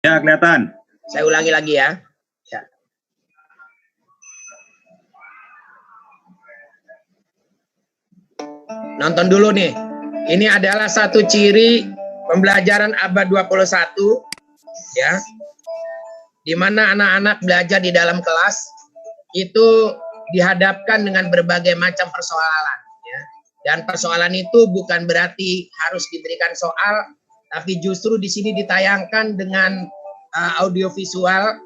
Ya, kelihatan. Saya ulangi lagi ya. Ya. Nonton dulu nih. Ini adalah satu ciri pembelajaran abad 21 ya. Di mana anak-anak belajar di dalam kelas itu dihadapkan dengan berbagai macam persoalan ya. Dan persoalan itu bukan berarti harus diberikan soal, tapi justru di sini ditayangkan dengan audiovisual.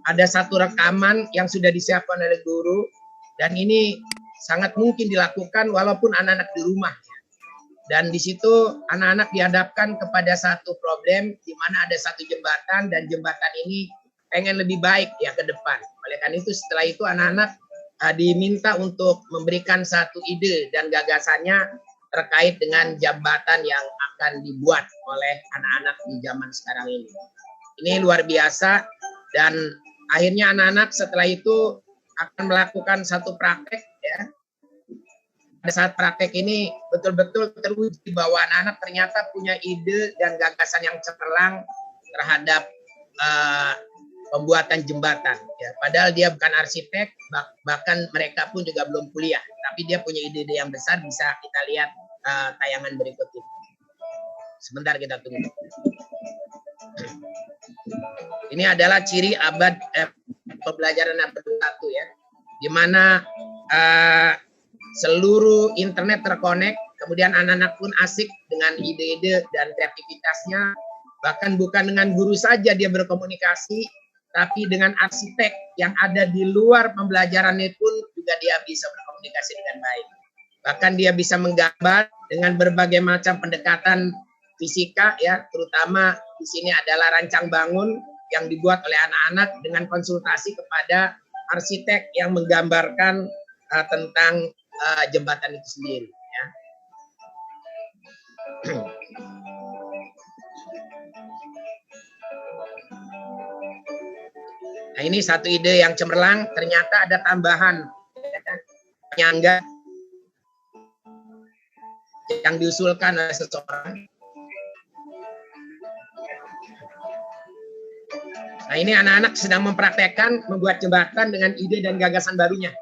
Ada satu rekaman yang sudah disiapkan oleh guru, dan ini sangat mungkin dilakukan walaupun anak-anak di rumah. Dan di situ anak-anak dihadapkan kepada satu problem di mana ada satu jembatan, dan jembatan ini pengen lebih baik ya ke depan. Oleh karena itu setelah itu anak-anak diminta untuk memberikan satu ide dan gagasannya terkait dengan jembatan yang akan dibuat oleh anak-anak di zaman sekarang ini. Ini luar biasa, dan akhirnya anak-anak setelah itu akan melakukan satu praktek ya. Pada saat praktek ini betul-betul teruji bahwa anak-anak ternyata punya ide dan gagasan yang cemerlang terhadap pembuatan jembatan ya. Padahal dia bukan arsitek, bahkan mereka pun juga belum kuliah, tapi dia punya ide-ide yang besar. Bisa kita lihat tayangan berikut ini. Sebentar kita tunggu. Ini adalah ciri pembelajaran abad 21 ya, di mana seluruh internet terkonek, kemudian anak-anak pun asik dengan ide-ide dan kreativitasnya. Bahkan bukan dengan guru saja dia berkomunikasi, tapi dengan arsitek yang ada di luar pembelajarannya pun juga dia bisa berkomunikasi dengan baik. Bahkan dia bisa menggambar dengan berbagai macam pendekatan fisika ya, terutama di sini adalah rancang bangun yang dibuat oleh anak-anak dengan konsultasi kepada arsitek yang menggambarkan tentang jembatan itu sendiri ya. Nah, ini satu ide yang cemerlang, ternyata ada tambahan ya, penyangga yang diusulkan oleh seseorang. Nah, ini anak-anak sedang mempraktekkan membuat jembatan dengan ide dan gagasan barunya.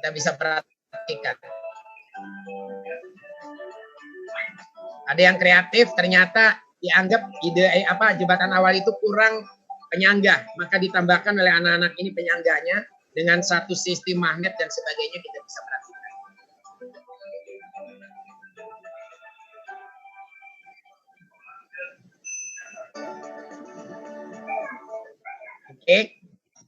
Kita bisa perhatikan. Ada yang kreatif, ternyata dianggap ide jembatan awal itu kurang penyangga, maka ditambahkan oleh anak-anak ini penyangganya dengan satu sistem magnet dan sebagainya. Kita bisa perhatikan. Oke,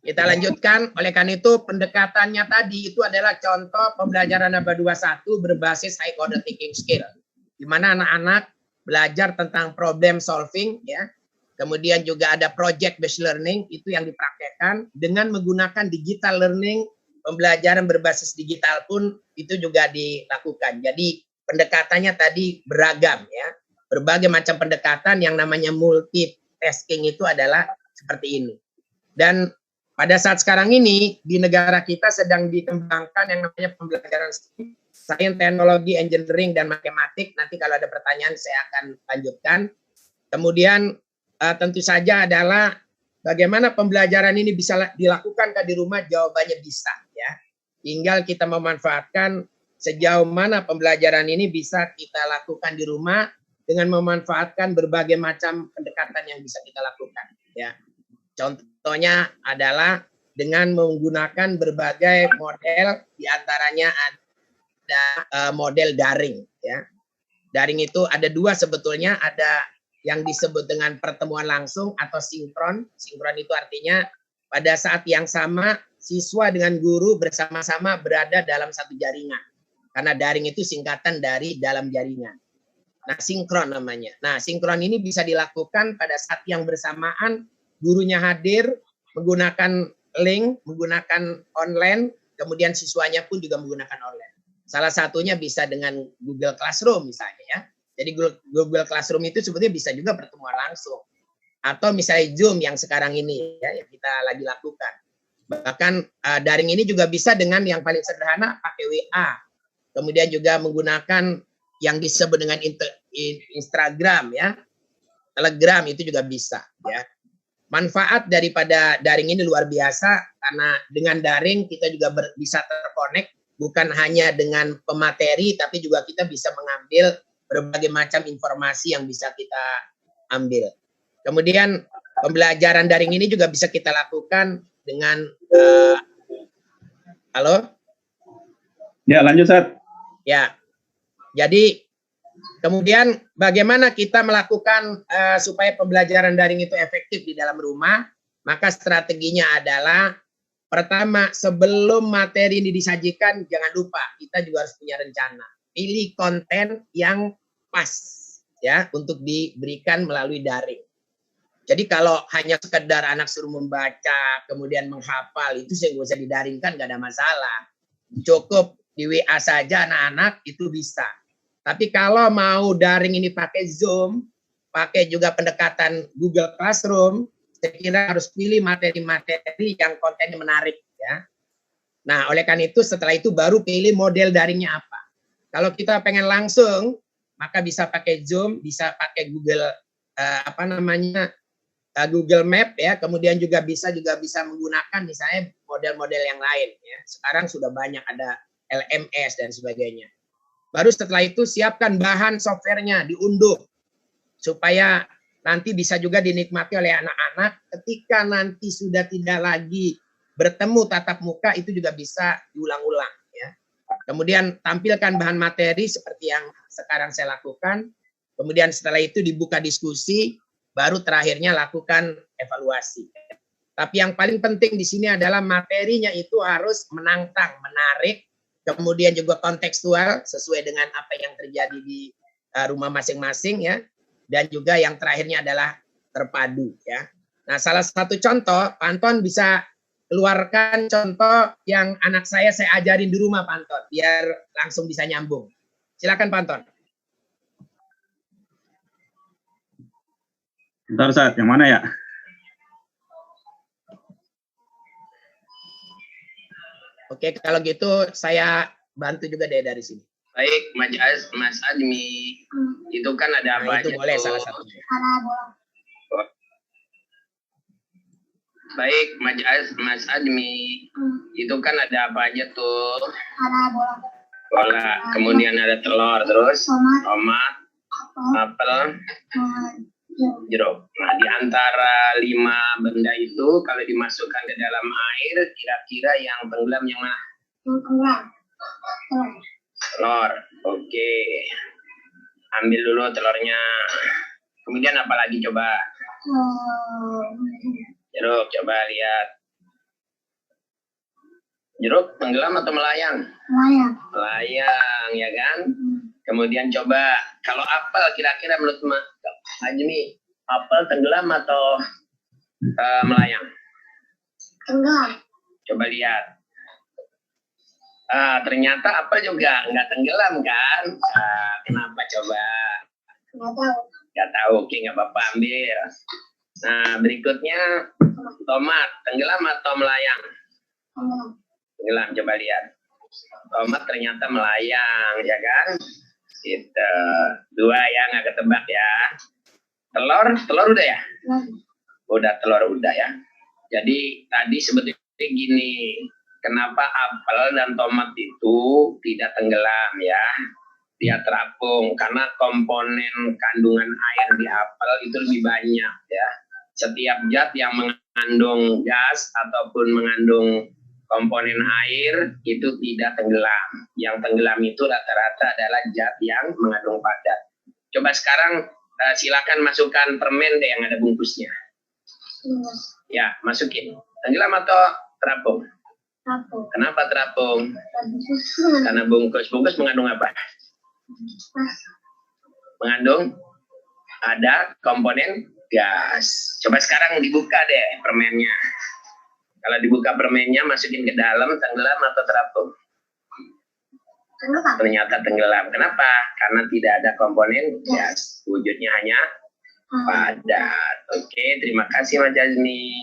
kita lanjutkan. Oleh karena itu pendekatannya tadi itu adalah contoh pembelajaran abad 21 berbasis high order thinking skill, di mana anak-anak belajar tentang problem solving ya. Kemudian juga ada project based learning, itu yang dipraktekkan dengan menggunakan digital learning. Pembelajaran berbasis digital pun itu juga dilakukan. Jadi pendekatannya tadi beragam ya. Berbagai macam pendekatan yang namanya multitasking itu adalah seperti ini. Dan pada saat sekarang ini di negara kita sedang dikembangkan yang namanya pembelajaran sains, teknologi, engineering, dan matematik. Nanti kalau ada pertanyaan saya akan lanjutkan. Kemudian tentu saja adalah bagaimana pembelajaran ini bisa dilakukan di rumah. Jawabannya bisa ya. Tinggal kita memanfaatkan sejauh mana pembelajaran ini bisa kita lakukan di rumah dengan memanfaatkan berbagai macam pendekatan yang bisa kita lakukan ya. Contohnya adalah dengan menggunakan berbagai model, diantaranya ada model daring. Ya. Daring itu ada dua sebetulnya, ada yang disebut dengan pertemuan langsung atau sinkron. Sinkron itu artinya pada saat yang sama siswa dengan guru bersama-sama berada dalam satu jaringan. Karena daring itu singkatan dari dalam jaringan. Nah, sinkron namanya. Nah, sinkron ini bisa dilakukan pada saat yang bersamaan. Gurunya hadir, menggunakan link, menggunakan online, kemudian siswanya pun juga menggunakan online. Salah satunya bisa dengan Google Classroom misalnya ya. Jadi Google Classroom itu sebetulnya bisa juga pertemuan langsung. Atau misalnya Zoom yang sekarang ini ya, yang kita lagi lakukan. Bahkan daring ini juga bisa dengan yang paling sederhana pakai WA. Kemudian juga menggunakan yang disebut dengan Instagram ya. Telegram itu juga bisa ya. manfaat daripada daring ini luar biasa, karena dengan daring kita juga bisa terkonek, bukan hanya dengan pemateri, tapi juga kita bisa mengambil berbagai macam informasi yang bisa kita ambil. Kemudian pembelajaran daring ini juga bisa kita lakukan dengan halo? Ya, lanjut, Ustaz. Ya. Jadi kemudian bagaimana kita melakukan supaya pembelajaran daring itu efektif di dalam rumah? Maka strateginya adalah pertama, sebelum materi ini disajikan, jangan lupa kita juga harus punya rencana. Pilih konten yang pas ya untuk diberikan melalui daring. Jadi kalau hanya sekedar anak suruh membaca, kemudian menghafal, itu saya nggak usah didaringkan, nggak ada masalah. Cukup di WA saja anak-anak itu bisa. Tapi kalau mau daring ini pakai Zoom, pakai juga pendekatan Google Classroom, saya kira harus pilih materi-materi yang kontennya menarik ya. Nah, oleh karena itu setelah itu baru pilih model daringnya apa. Kalau kita pengen langsung, maka bisa pakai Zoom, bisa pakai Google Google Map ya, kemudian juga bisa menggunakan misalnya model-model yang lain ya. Sekarang sudah banyak ada LMS dan sebagainya. Baru setelah itu siapkan bahan softwarenya, diunduh supaya nanti bisa juga dinikmati oleh anak-anak ketika nanti sudah tidak lagi bertemu tatap muka, itu juga bisa diulang-ulang ya. Kemudian tampilkan bahan materi seperti yang sekarang saya lakukan. Kemudian setelah itu dibuka diskusi, baru terakhirnya lakukan evaluasi. Tapi yang paling penting di sini adalah materinya itu harus menantang, menarik, kemudian juga kontekstual sesuai dengan apa yang terjadi di rumah masing-masing ya. Dan juga yang terakhirnya adalah terpadu ya. Nah, salah satu contoh, Pak Anton bisa keluarkan contoh yang anak saya ajarin di rumah, Pak Anton, biar langsung bisa nyambung. Silakan Pak Anton. Bentar, Ustaz, yang mana ya? Oke, kalau gitu saya bantu juga deh dari sini. Baik, Mas Admi, itu kan ada apa itu aja boleh tuh? Salah satunya. Baik, Mas Admi, itu kan ada apa aja tuh? Ada bola, kemudian ada telur, terus tomat, apel, jeruk. Nah, di antara 5 benda itu kalau dimasukkan ke dalam air, kira-kira yang tenggelam yang mana? Telur. Oke. Ambil dulu telurnya. Kemudian apa lagi coba? Jeruk, coba lihat. Jeruk tenggelam atau melayang? Melayang, ya kan? Kemudian coba, kalau apel kira-kira menurut Mas Ajmi, apel tenggelam atau melayang? Tenggelam. Coba lihat. Ternyata apel juga nggak tenggelam kan? Kenapa coba? Nggak tahu. Oke, nggak apa-apa, ambil. Nah, berikutnya tomat, tenggelam atau melayang? Tenggelam, coba lihat. Tomat ternyata melayang, ya kan? Itu 2 ya, nggak ketebak ya. Telur udah ya? Udah, telur udah ya. Jadi tadi sebetulnya gini, kenapa apel dan tomat itu tidak tenggelam ya? Dia terapung karena komponen kandungan air di apel itu lebih banyak ya. Setiap zat yang mengandung gas ataupun mengandung komponen air itu tidak tenggelam. Yang tenggelam itu rata-rata adalah zat yang mengandung padat. Coba sekarang silakan masukkan permen deh yang ada bungkusnya. Ya, masukin. Tenggelam atau terapung? Terapung. Kenapa terapung? Karena bungkus mengandung apa? Mengandung ada komponen gas. Coba sekarang dibuka deh permennya. Kalau dibuka permennya, masukin ke dalam, tenggelam atau terapung? Tenggelam. Ternyata tenggelam. Kenapa? Karena tidak ada komponen gas. Wujudnya hanya padat. Oke, terima kasih Mas Jazmi.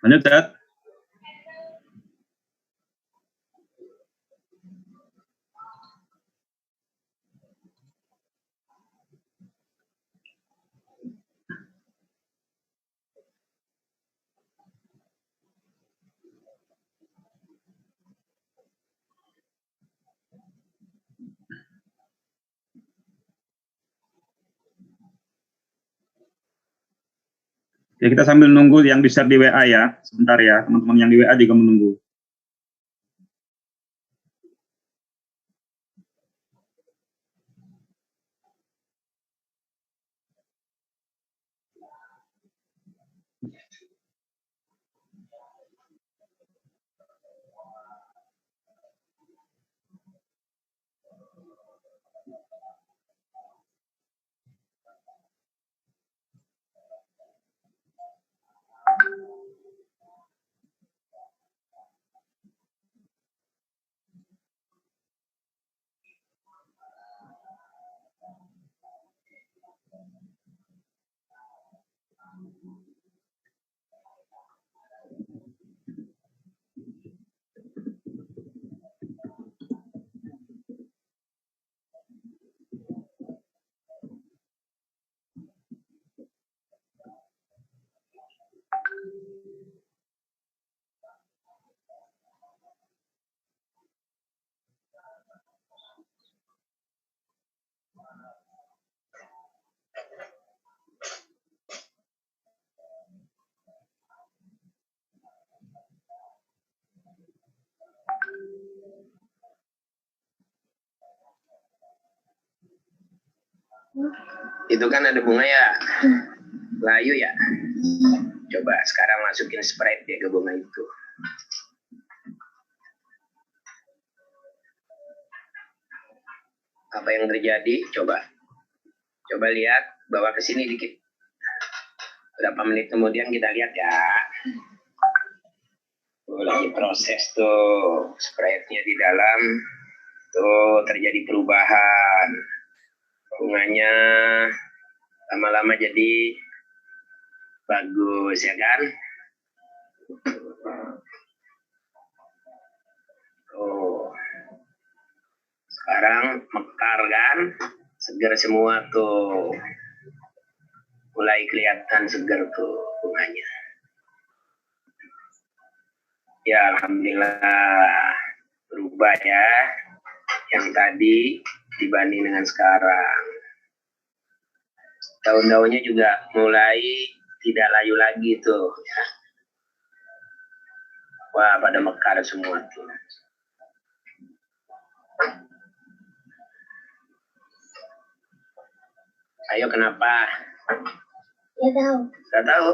Lanjut, Sat. Ya, kita sambil nunggu yang di-share di WA ya. Sebentar ya, teman-teman yang di WA juga menunggu. Itu kan ada bunga ya, layu ya. Coba sekarang masukin Sprite dia ke bunga itu. Apa yang terjadi? Coba lihat, bawa ke sini dikit. Berapa menit kemudian kita lihat ya. Lagi proses tuh, Sprite-nya di dalam. Tuh terjadi perubahan. Bunganya lama-lama jadi bagus ya kan? Oh, sekarang mekar kan? Segar semua tuh. Mulai kelihatan segar tuh bunganya. Ya alhamdulillah berubah ya. Yang tadi dibanding dengan sekarang. Daun-daunnya juga mulai tidak layu lagi tuh ya. Wah, pada mekar semua tuh. Ayo kenapa? Ya tahu. Gak tahu.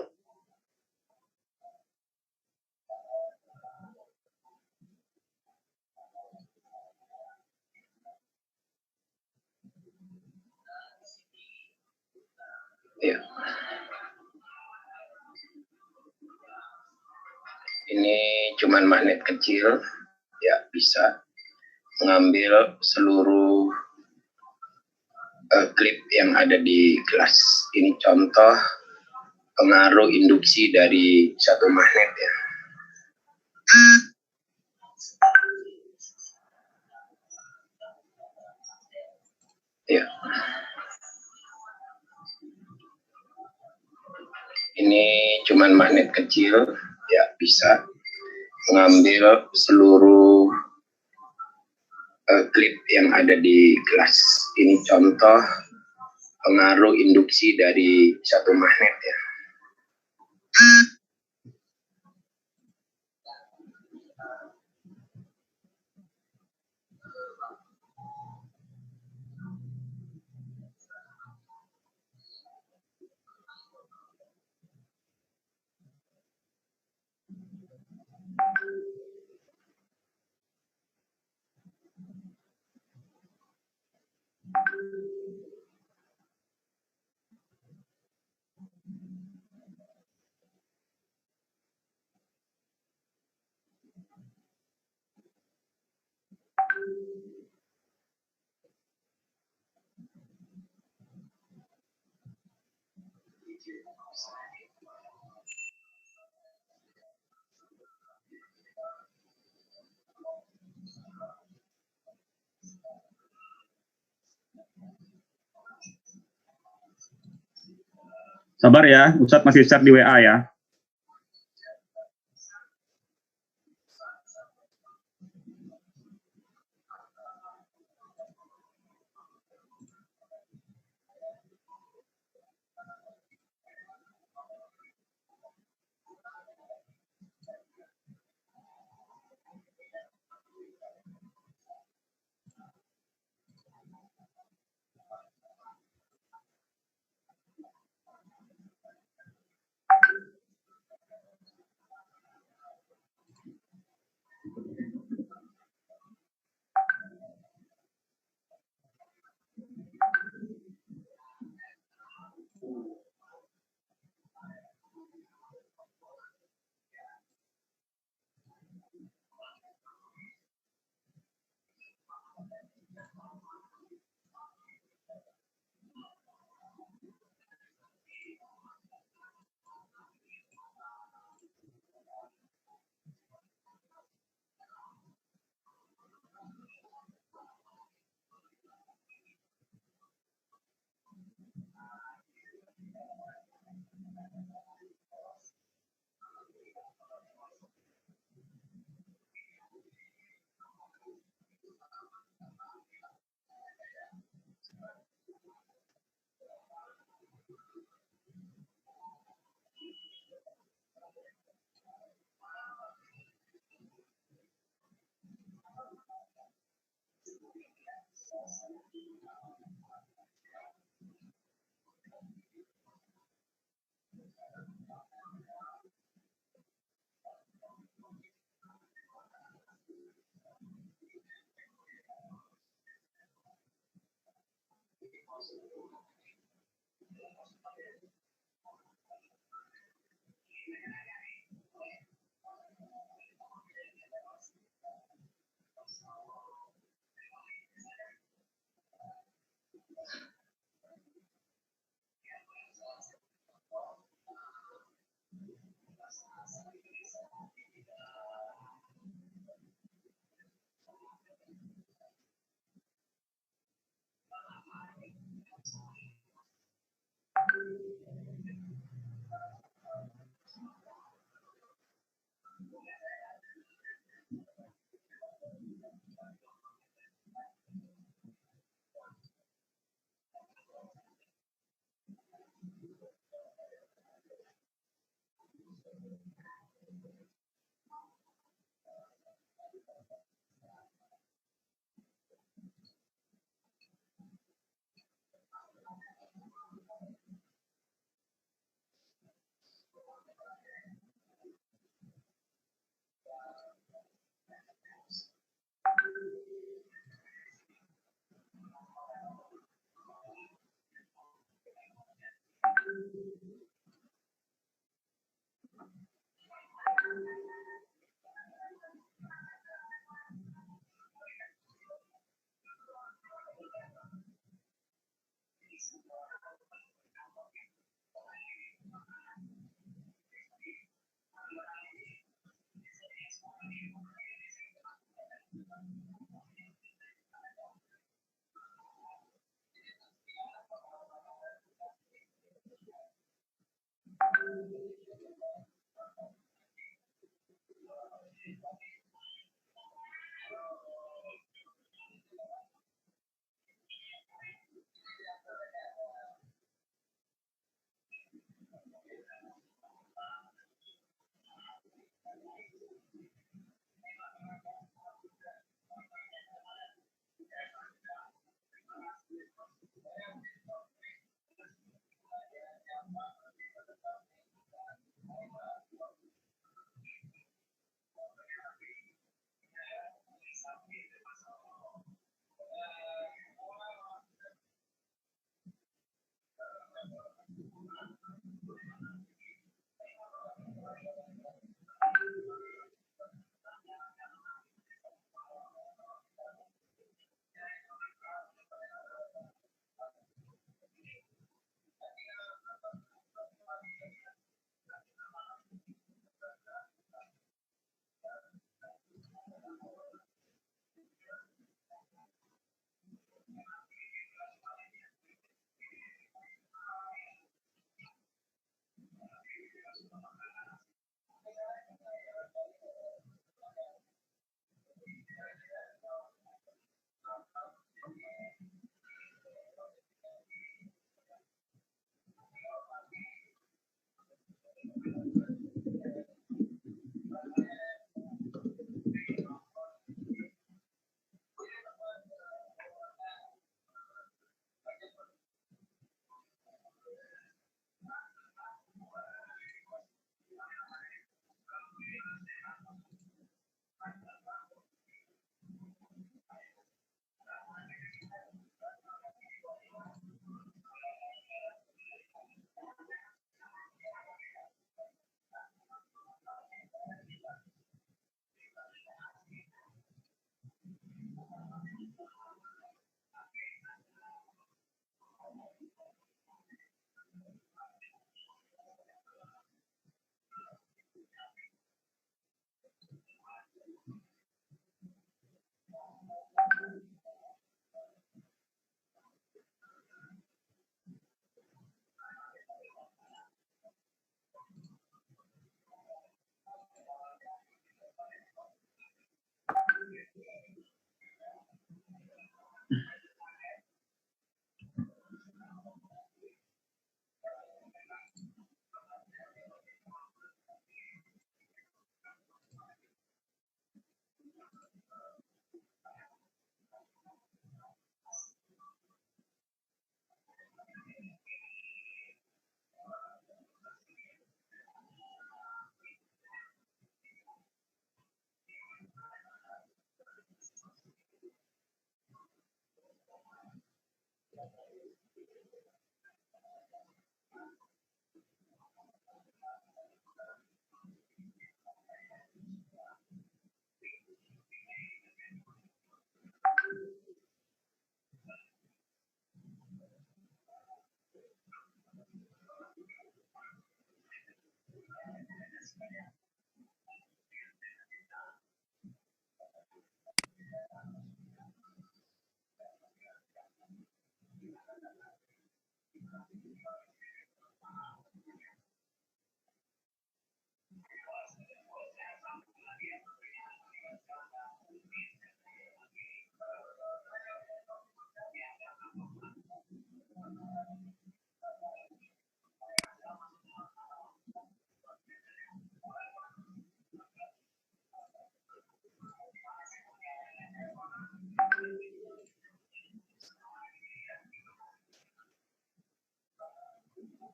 Ya. Ini cuman magnet kecil, ya bisa mengambil seluruh klip yang ada di gelas. Ini contoh pengaruh induksi dari satu magnet ya. Ya. Ini cuman magnet kecil, ya bisa mengambil seluruh klip yang ada di gelas. Ini contoh pengaruh induksi dari satu magnet ya. Sabar ya, Ustadz masih share di WA ya.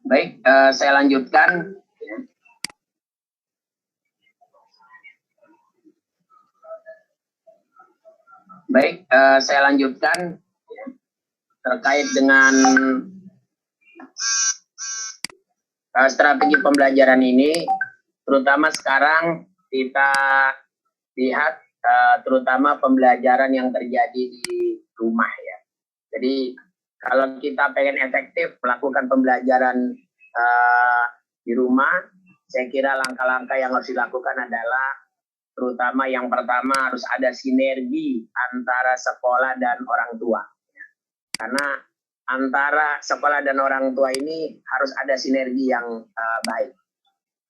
Baik, saya lanjutkan. Baik, saya lanjutkan terkait dengan strategi pembelajaran ini, terutama sekarang kita lihat terutama pembelajaran yang terjadi di rumah ya. Jadi kalau kita pengen efektif melakukan pembelajaran di rumah, saya kira langkah-langkah yang harus dilakukan adalah terutama yang pertama harus ada sinergi antara sekolah dan orang tua. Karena antara sekolah dan orang tua ini harus ada sinergi yang baik.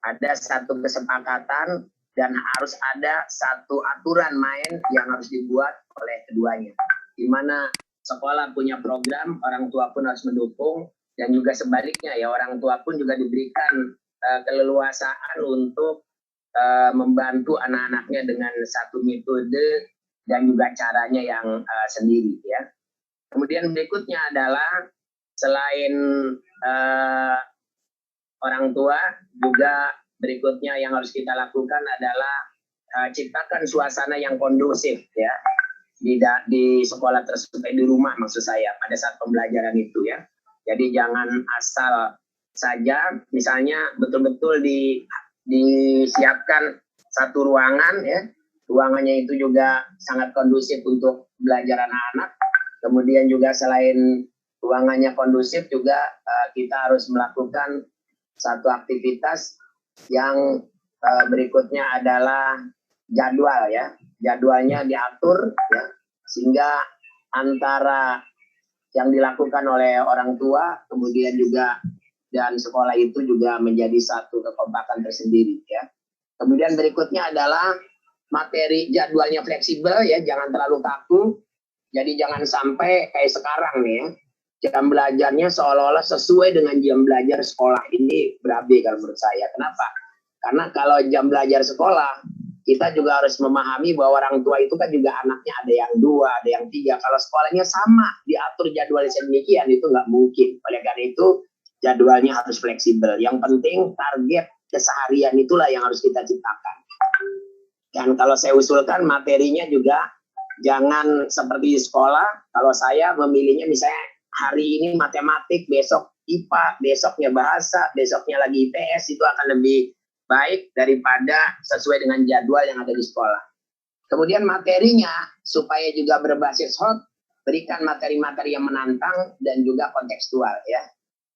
Ada satu kesepakatan dan harus ada satu aturan main yang harus dibuat oleh keduanya. Di mana sekolah punya program, orang tua pun harus mendukung, dan juga sebaliknya ya, orang tua pun juga diberikan keleluasaan untuk membantu anak-anaknya dengan satu metode dan juga caranya yang sendiri ya. Kemudian berikutnya adalah selain orang tua, juga berikutnya yang harus kita lakukan adalah ciptakan suasana yang kondusif ya di sekolah tersebut, di rumah maksud saya pada saat pembelajaran itu ya. Jadi jangan asal saja, misalnya betul-betul disiapkan satu ruangan ya, ruangannya itu juga sangat kondusif untuk belajar anak-anak. Kemudian juga selain ruangannya kondusif juga kita harus melakukan satu aktivitas yang berikutnya adalah jadwal ya. Jadwalnya diatur ya, sehingga antara yang dilakukan oleh orang tua kemudian juga dan sekolah itu juga menjadi satu kekompakan tersendiri ya. Kemudian berikutnya adalah materi jadwalnya fleksibel ya, jangan terlalu kaku. Jadi jangan sampai kayak sekarang nih ya, jam belajarnya seolah-olah sesuai dengan jam belajar sekolah. Ini berabe kalau menurut saya. Kenapa? Karena kalau jam belajar sekolah, kita juga harus memahami bahwa orang tua itu kan juga anaknya ada yang 2, ada yang 3. Kalau sekolahnya sama, diatur jadwalnya sedemikian, itu nggak mungkin. Oleh karena itu, jadwalnya harus fleksibel. Yang penting target keseharian itulah yang harus kita ciptakan. Dan kalau saya usulkan materinya juga jangan seperti di sekolah. Kalau saya memilihnya misalnya hari ini matematik, besok IPA, besoknya bahasa, besoknya lagi IPS, itu akan lebih baik daripada sesuai dengan jadwal yang ada di sekolah. Kemudian materinya supaya juga berbasis hot, berikan materi-materi yang menantang dan juga kontekstual ya.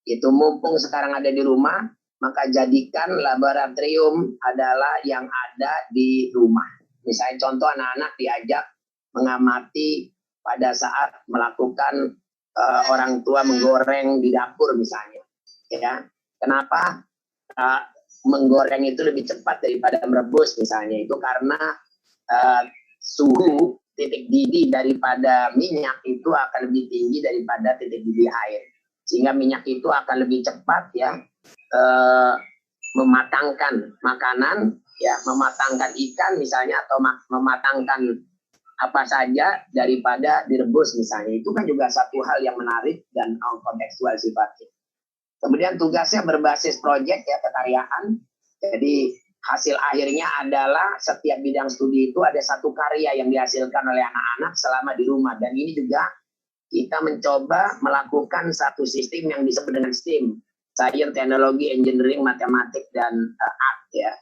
Itu mumpung sekarang ada di rumah, maka jadikan laboratorium adalah yang ada di rumah. Misalnya contoh anak-anak diajak mengamati pada saat melakukan orang tua menggoreng di dapur misalnya. Ya, kenapa menggoreng itu lebih cepat daripada merebus misalnya? Itu karena suhu titik didih daripada minyak itu akan lebih tinggi daripada titik didih air, sehingga minyak itu akan lebih cepat ya mematangkan makanan ya, mematangkan ikan misalnya, atau mematangkan apa saja daripada direbus misalnya. Itu kan juga satu hal yang menarik dan kontekstual sifatnya. Kemudian tugasnya berbasis proyek ya, kekaryaan. Jadi hasil akhirnya adalah setiap bidang studi itu ada satu karya yang dihasilkan oleh anak-anak selama di rumah. Dan ini juga kita mencoba melakukan satu sistem yang disebut dengan STEAM, Science, Teknologi, Engineering, Matematik, dan Art ya.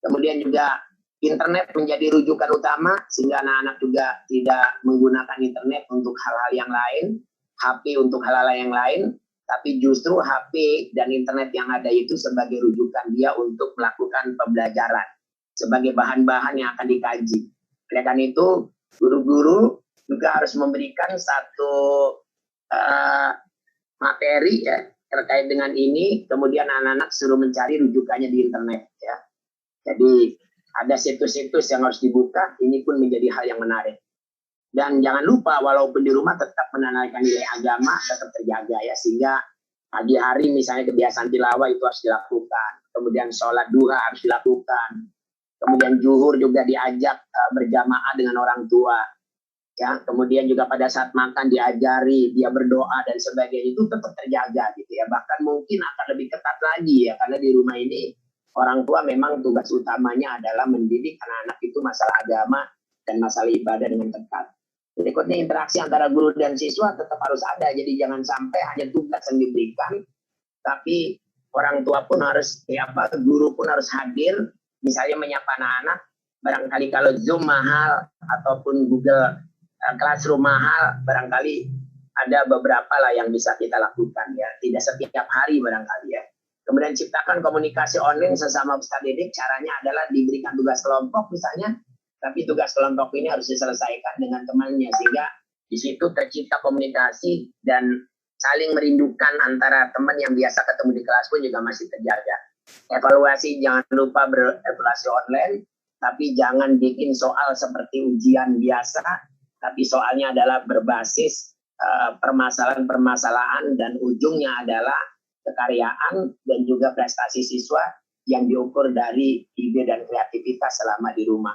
Kemudian juga internet menjadi rujukan utama, sehingga anak-anak juga tidak menggunakan internet untuk hal-hal yang lain, HP untuk hal-hal yang lain, tapi justru HP dan internet yang ada itu sebagai rujukan dia untuk melakukan pembelajaran sebagai bahan-bahan yang akan dikaji. Oleh karena itu, guru-guru juga harus memberikan satu materi ya terkait dengan ini, kemudian anak-anak suruh mencari rujukannya di internet ya. Jadi ada situs-situs yang harus dibuka, ini pun menjadi hal yang menarik. Dan jangan lupa walaupun di rumah tetap menanamkan nilai agama tetap terjaga ya, sehingga pagi hari misalnya kebiasaan tilawah itu harus dilakukan, kemudian sholat duha harus dilakukan, kemudian zuhur juga diajak berjamaah dengan orang tua. Ya, kemudian juga pada saat makan diajari dia berdoa dan sebagainya, itu tetap terjaga gitu ya. Bahkan mungkin akan lebih ketat lagi ya, karena di rumah ini orang tua memang tugas utamanya adalah mendidik anak-anak itu masalah agama dan masalah ibadah dengan tepat. Berikutnya interaksi antara guru dan siswa tetap harus ada. Jadi jangan sampai hanya tugas yang diberikan, tapi orang tua pun harus guru pun harus hadir, misalnya menyapa anak-anak. Barangkali kalau Zoom mahal ataupun Google Classroom mahal, barangkali ada beberapa lah yang bisa kita lakukan ya, tidak setiap hari barangkali ya. Kemudian ciptakan komunikasi online sesama peserta didik, caranya adalah diberikan tugas kelompok misalnya, tapi tugas kelompok ini harus diselesaikan dengan temannya, sehingga di situ tercipta komunikasi dan saling merindukan antara teman yang biasa ketemu di kelas pun juga masih terjaga. Evaluasi, jangan lupa berevaluasi online, tapi jangan bikin soal seperti ujian biasa, tapi soalnya adalah berbasis permasalahan-permasalahan dan ujungnya adalah kekaryaan dan juga prestasi siswa yang diukur dari ide dan kreativitas selama di rumah.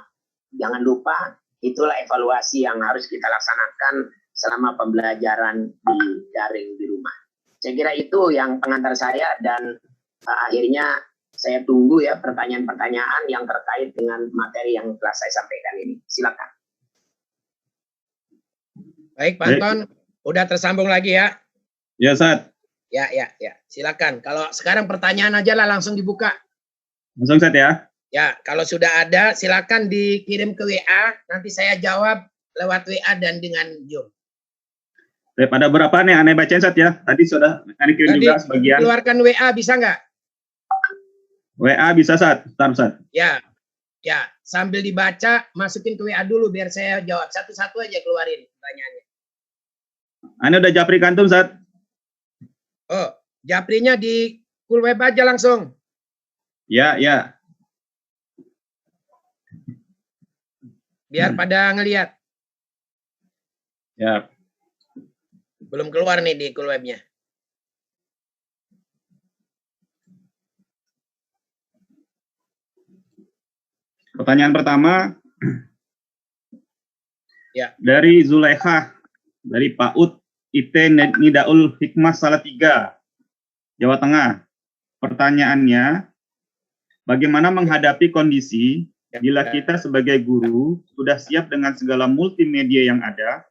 Jangan lupa, itulah evaluasi yang harus kita laksanakan selama pembelajaran di daring di rumah. Saya kira itu yang pengantar saya, dan akhirnya saya tunggu ya pertanyaan-pertanyaan yang terkait dengan materi yang telah saya sampaikan ini. Silakan. Baik, Pak Anton, udah tersambung lagi ya? Ya, Ustaz. Ya. Silakan. Kalau sekarang pertanyaan aja lah langsung dibuka. Langsung, Ustaz ya. Ya, kalau sudah ada silakan dikirim ke WA, nanti saya jawab lewat WA dan dengan Zoom. Ada berapa nih yang Anda bacain, Ustaz ya? Tadi sudah Anda kirim juga sebagian. Keluarkan WA bisa nggak? WA bisa, Ustaz. Ustaz. Ya. Sambil dibaca, masukin ke WA dulu biar saya jawab. Satu-satu aja keluarin pertanyaannya. Anda udah japri kantum, Ustaz? Oh, japrinya di full web aja langsung. Ya. Biar pada ngelihat. Ya. Belum keluar nih di full webnya. Pertanyaan pertama. Ya. Dari Zulekha, dari PAUD IT Nidaul Hikmah Salatiga, Jawa Tengah. Pertanyaannya, bagaimana menghadapi kondisi bila kita sebagai guru sudah siap dengan segala multimedia yang ada,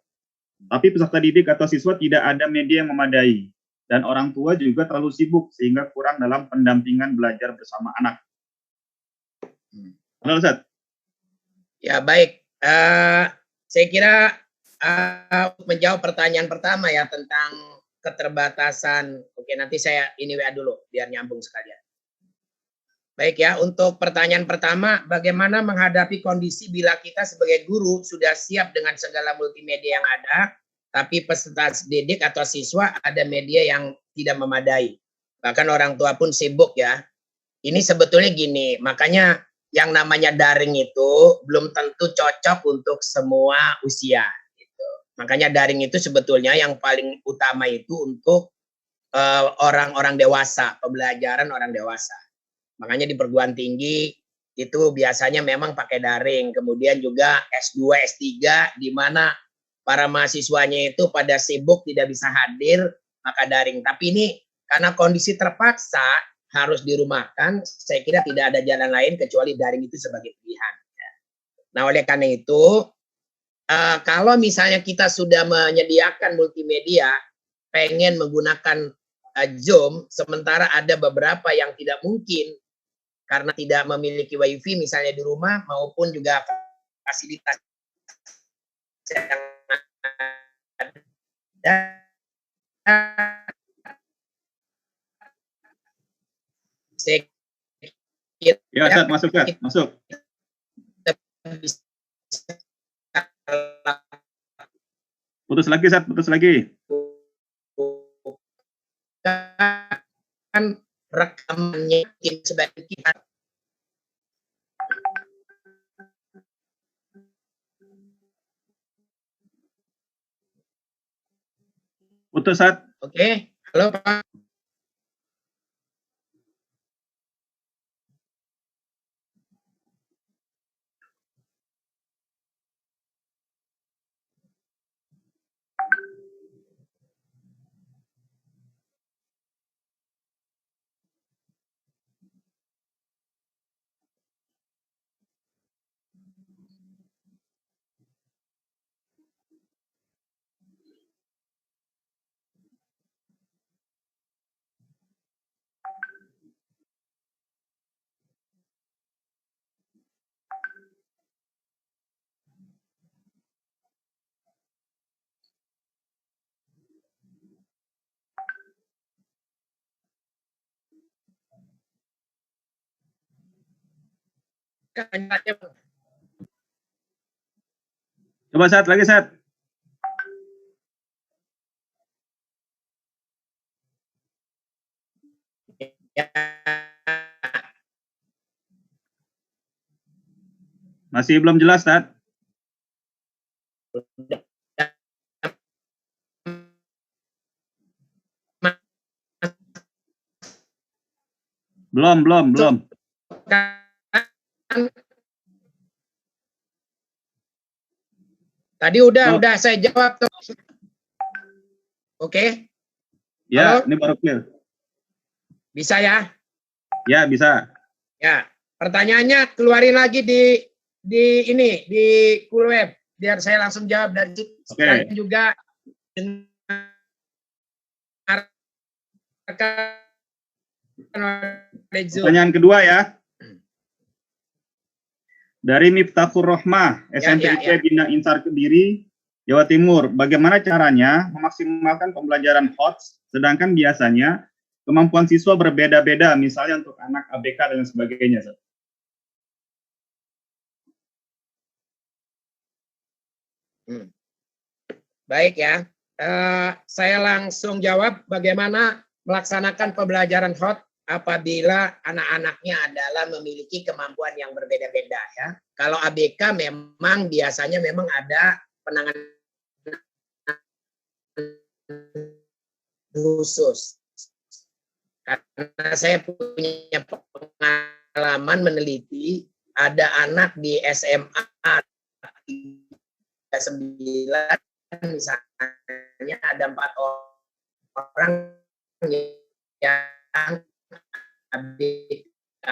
tapi peserta didik atau siswa tidak ada media yang memadai, dan orang tua juga terlalu sibuk sehingga kurang dalam pendampingan belajar bersama anak. Halo, Ustaz. Ya, baik. Saya kira menjawab pertanyaan pertama ya tentang keterbatasan. Oke, nanti saya ini WA dulu biar nyambung sekalian. Baik ya, untuk pertanyaan pertama, bagaimana menghadapi kondisi bila kita sebagai guru sudah siap dengan segala multimedia yang ada, tapi peserta didik atau siswa ada media yang tidak memadai. Bahkan orang tua pun sibuk ya. Ini sebetulnya gini, makanya yang namanya daring itu belum tentu cocok untuk semua usia. Gitu. Makanya daring itu sebetulnya yang paling utama itu untuk orang-orang dewasa, pembelajaran orang dewasa. Makanya di perguruan tinggi itu biasanya memang pakai daring. Kemudian juga S2, S3 di mana para mahasiswanya itu pada sibuk tidak bisa hadir, maka daring. Tapi ini karena kondisi terpaksa harus dirumahkan, saya kira tidak ada jalan lain kecuali daring itu sebagai pilihan. Nah, oleh karena itu, kalau misalnya kita sudah menyediakan multimedia, pengen menggunakan Zoom, sementara ada beberapa yang tidak mungkin karena tidak memiliki wifi misalnya di rumah maupun juga fasilitas yang ada saya kira Ya, Ustaz, masuk, Ustaz. Masuk. bisa Putus lagi, Ustaz, putus lagi. lakukan rekamannya sebagai kita. Putus, Ustaz. Oke, halo Pak. Coba, Ustaz, lagi, Ustaz. Ya, Masih belum jelas, Ustaz. Belum. Tadi udah saya jawab tuh. Oke, Ya, halo? ini baru clear. Bisa ya? Ya, bisa. Ya, pertanyaannya keluarin lagi di ini di Cool Web biar saya langsung jawab dari situ. Oke. Sekalian juga dengarkan oleh Zoom. Pertanyaan kedua ya. Dari Miftahur Rohmah, SMP ya. Bina Insar Kediri, Jawa Timur. Bagaimana caranya memaksimalkan pembelajaran HOTS, sedangkan biasanya kemampuan siswa berbeda-beda, misalnya untuk anak ABK dan sebagainya. Baik ya, saya langsung jawab bagaimana melaksanakan pembelajaran HOT apabila anak-anaknya adalah memiliki kemampuan yang berbeda-beda ya. Kalau ABK memang biasanya memang ada penanganan khusus. Karena saya punya pengalaman meneliti, ada anak di SMA 9 misalnya ada 4 orang yang ABK,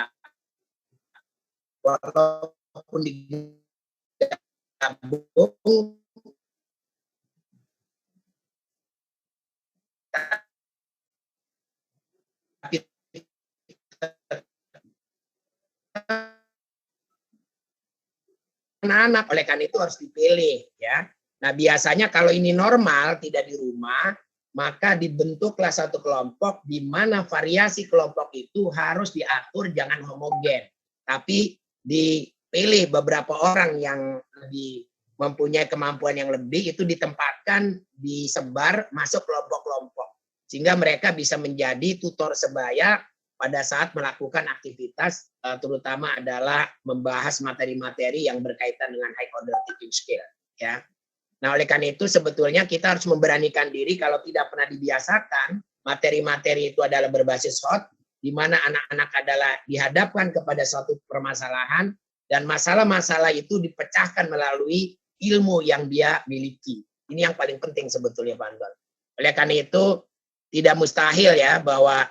walaupun digabung tapi anak-anak, oleh karena itu harus dipilih ya. Nah biasanya kalau ini normal tidak di rumah, maka dibentuklah satu kelompok di mana variasi kelompok itu harus diatur, jangan homogen, tapi dipilih beberapa orang yang lebih mempunyai kemampuan yang lebih, itu ditempatkan, disebar masuk kelompok-kelompok sehingga mereka bisa menjadi tutor sebaya pada saat melakukan aktivitas, terutama adalah membahas materi-materi yang berkaitan dengan high order thinking skill ya. Nah, oleh karena itu sebetulnya kita harus memberanikan diri kalau tidak pernah dibiasakan, materi-materi itu adalah berbasis HOT, di mana anak-anak adalah dihadapkan kepada suatu permasalahan, dan masalah-masalah itu dipecahkan melalui ilmu yang dia miliki. Ini yang paling penting sebetulnya, Pak Anton. Oleh karena itu, tidak mustahil ya bahwa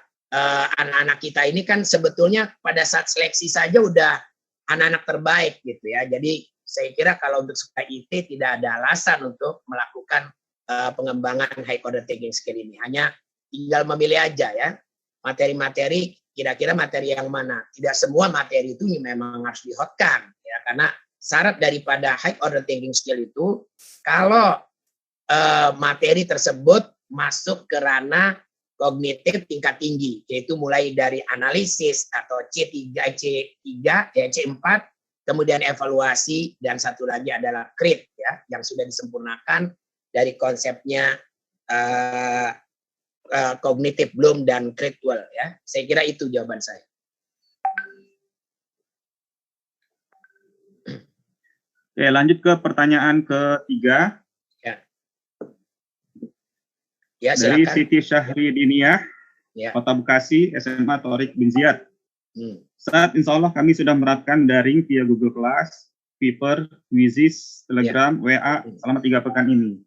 anak-anak kita ini kan sebetulnya pada saat seleksi saja udah anak-anak terbaik gitu ya. Jadi saya kira kalau untuk sekolah IT tidak ada alasan untuk melakukan pengembangan high order thinking skill ini. Hanya tinggal memilih aja ya materi-materi, kira-kira materi yang mana. Tidak semua materi itu memang harus dihotkan ya, karena syarat daripada high order thinking skill itu kalau materi tersebut masuk ke ranah kognitif tingkat tinggi, yaitu mulai dari analisis atau C3, C4, kemudian evaluasi, dan satu lagi adalah CRIT ya, yang sudah disempurnakan dari konsepnya kognitif Bloom dan Critwell ya. Saya kira itu jawaban saya. Oke, lanjut ke pertanyaan ketiga. Ya, dari silakan. Siti Syahridiniah, Ya. Kota Bekasi, SMA Torik bin Ziyad. Saat Insya Allah kami sudah menerapkan daring via Google Class, Viper, Quizizz, Telegram, WA selama 3 pekan ini.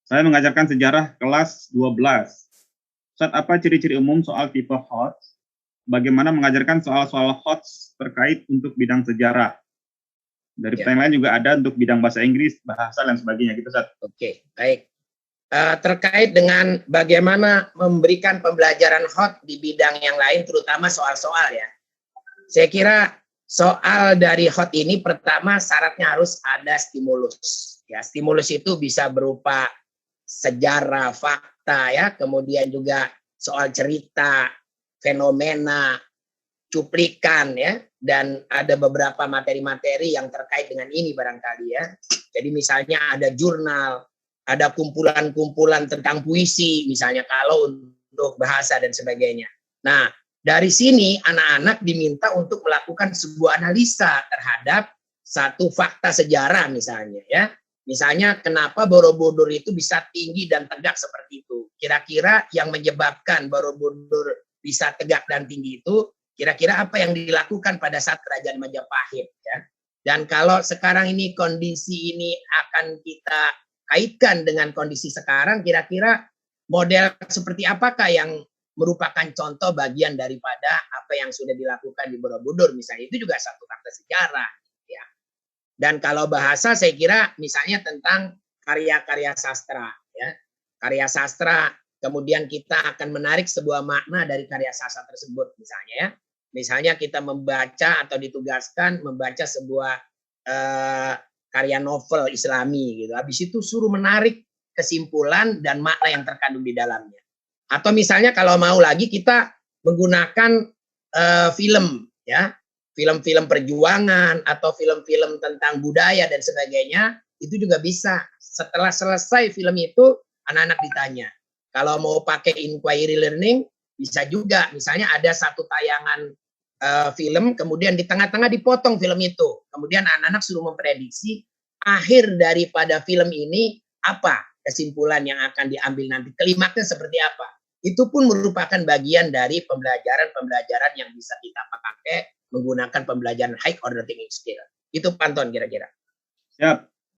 Saya mengajarkan sejarah kelas 12. Saat apa ciri-ciri umum soal tipe HOTS? Bagaimana mengajarkan soal-soal HOTS terkait untuk bidang sejarah? Dari pertanyaan lain juga ada untuk bidang bahasa Inggris, bahasa, dan sebagainya. Gitu, Ustaz. Oke, baik. Terkait dengan bagaimana memberikan pembelajaran hot di bidang yang lain, terutama soal-soal ya. Saya kira soal dari hot ini pertama syaratnya harus ada stimulus. Ya, stimulus itu bisa berupa sejarah, fakta ya, kemudian juga soal cerita, fenomena, cuplikan ya, dan ada beberapa materi-materi yang terkait dengan ini barangkali ya. Jadi misalnya ada jurnal, ada kumpulan-kumpulan tentang puisi, misalnya kalau untuk bahasa dan sebagainya. Nah, dari sini anak-anak diminta untuk melakukan sebuah analisa terhadap satu fakta sejarah misalnya ya. Misalnya kenapa Borobudur itu bisa tinggi dan tegak seperti itu. Kira-kira yang menyebabkan Borobudur bisa tegak dan tinggi itu, kira-kira apa yang dilakukan pada saat Kerajaan Majapahit ya. Dan kalau sekarang ini kondisi ini akan kita kaitkan dengan kondisi sekarang, kira-kira model seperti apakah yang merupakan contoh bagian daripada apa yang sudah dilakukan di Borobudur misalnya, itu juga satu fakta sejarah ya. Dan kalau bahasa saya kira misalnya tentang karya-karya sastra ya. Karya sastra, kemudian kita akan menarik sebuah makna dari karya sastra tersebut misalnya ya. Misalnya kita membaca atau ditugaskan membaca sebuah karya novel Islami gitu. Habis itu suruh menarik kesimpulan dan makna yang terkandung di dalamnya. Atau misalnya kalau mau lagi kita menggunakan film ya, film-film perjuangan atau film-film tentang budaya dan sebagainya, itu juga bisa. Setelah selesai film itu anak-anak ditanya. Kalau mau pakai inquiry learning bisa juga. Misalnya ada satu tayangan film, kemudian di tengah-tengah dipotong film itu. Kemudian anak-anak suruh memprediksi akhir daripada film ini apa kesimpulan yang akan diambil nanti, klimaksnya seperti apa. Itu pun merupakan bagian dari pembelajaran yang bisa kita pakai menggunakan pembelajaran high order thinking skill. Itu Panton kira-kira. Siap.